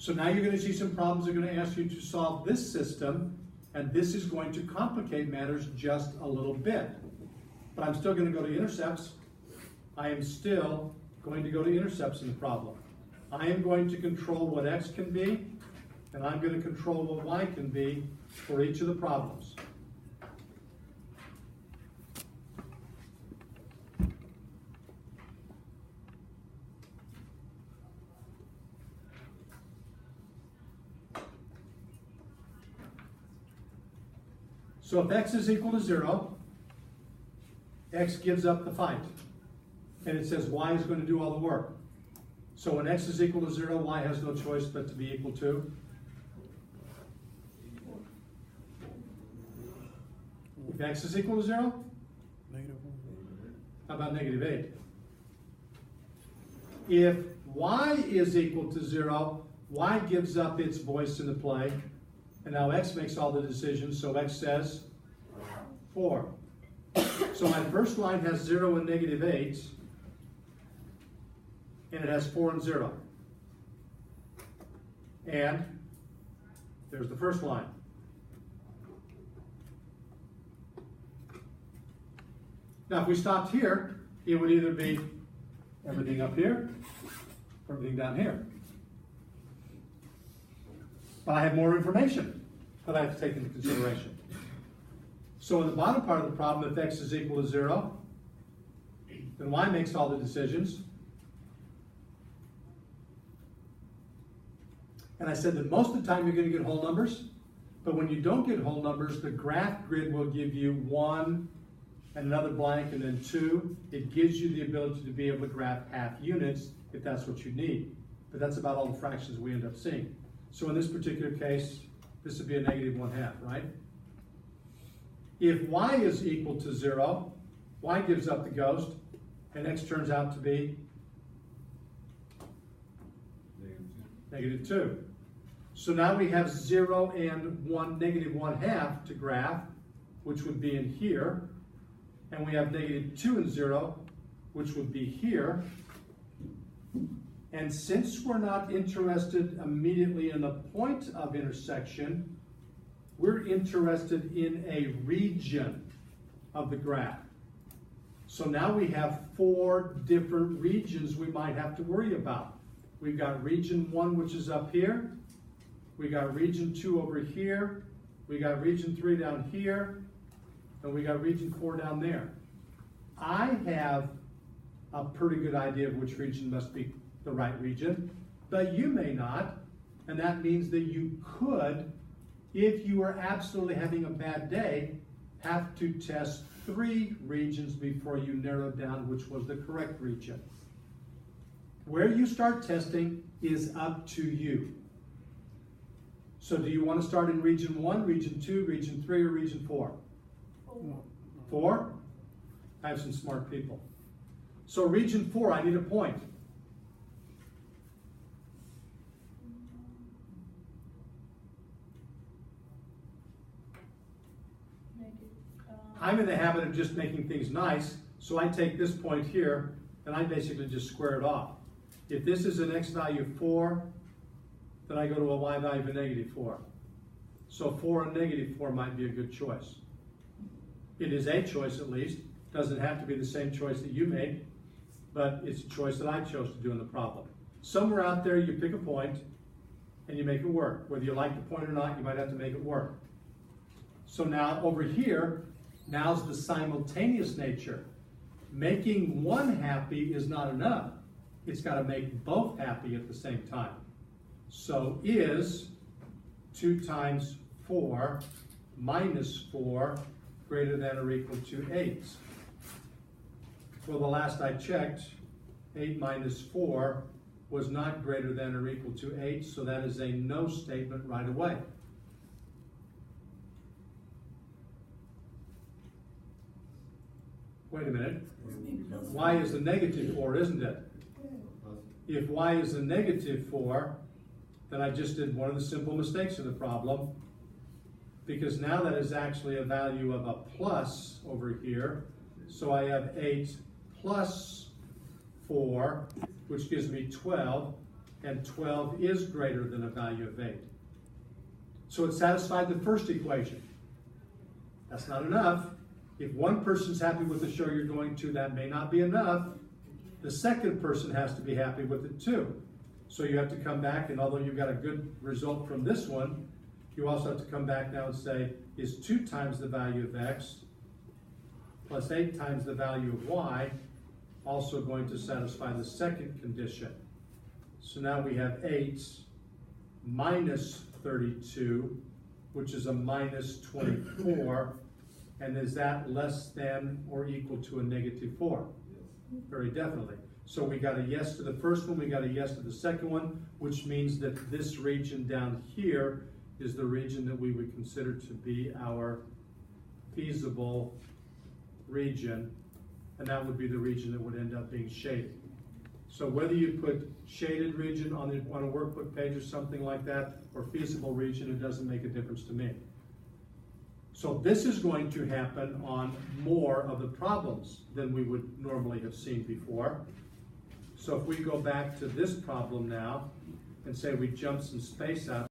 So now you're going to see some problems that are going to ask you to solve this system, and this is going to complicate matters just a little bit. But I'm still going to go to intercepts. I am still going to go to intercepts in the problem. I am going to control what x can be, and I'm going to control what y can be for each of the problems. So if x is equal to 0, x gives up the fight. And it says y is going to do all the work. So when x is equal to 0, y has no choice but to be equal to? If x is equal to 0? How about negative 8? If y is equal to 0, y gives up its voice in the play. And now x makes all the decisions, so x says 4. So my first line has 0 and negative 8, and it has 4 and 0. And there's the first line. Now if we stopped here, it would either be everything up here or everything down here. But I have more information that I have to take into consideration. So in the bottom part of the problem, if x is equal to 0, then y makes all the decisions. And I said that most of the time you're going to get whole numbers, but when you don't get whole numbers, the graph grid will give you 1 and another blank and then 2. It gives you the ability to be able to graph half units if that's what you need. But that's about all the fractions we end up seeing. So in this particular case, this would be a negative 1/2, right? If y is equal to 0, y gives up the ghost, and x turns out to be negative 2. So now we have 0 and negative 1/2 to graph, which would be in here. And we have negative 2 and 0, which would be here. And since we're not interested immediately in the point of intersection, we're interested in a region of the graph. So now we have 4 different regions we might have to worry about. We've got region 1, which is up here. We got region 2 over here. We got region 3 down here. And we got region 4 down there. I have a pretty good idea of which region must be the right region, but you may not, and that means that you could, if you are absolutely having a bad day, have to test 3 regions before you narrow down which was the correct region. Where you start testing is up to you. So do you want to start in region 1, region 2, region 3, or region 4? 4? I have some smart people. So region 4, I need a point. I'm in the habit of just making things nice, so I take this point here, and I basically just square it off. If this is an x value of 4, then I go to a y value of a negative 4. So 4 and negative 4 might be a good choice. It is a choice at least. Doesn't have to be the same choice that you made, but it's a choice that I chose to do in the problem. Somewhere out there you pick a point and you make it work. Whether you like the point or not, you might have to make it work. So now over here, now's the simultaneous nature. Making one happy is not enough. It's got to make both happy at the same time. So is 2 times 4 minus 4 greater than or equal to 8? Well, the last I checked, 8 minus 4 was not greater than or equal to 8, so that is a no statement right away. Wait a minute. Y is a negative 4, isn't it? If y is a negative 4, then I just did one of the simple mistakes in the problem, because now that is actually a value of a plus over here. So I have 8 plus 4, which gives me 12. and 12 is greater than a value of 8. So it satisfied the first equation. That's not enough. If one person's happy with the show you're going to, that may not be enough. The second person has to be happy with it too. So you have to come back, and although you've got a good result from this one, you also have to come back now and say, is 2 times the value of x plus 8 times the value of y also going to satisfy the second condition? So now we have 8 minus 32, which is a minus 24. And is that less than or equal to a negative 4? Yes. Very definitely. So we got a yes to the first one, we got a yes to the second one, which means that this region down here is the region that we would consider to be our feasible region, and that would be the region that would end up being shaded. So whether you put shaded region on a workbook page or something like that, or feasible region, it doesn't make a difference to me. So this is going to happen on more of the problems than we would normally have seen before. So if we go back to this problem now and say we jump some space out,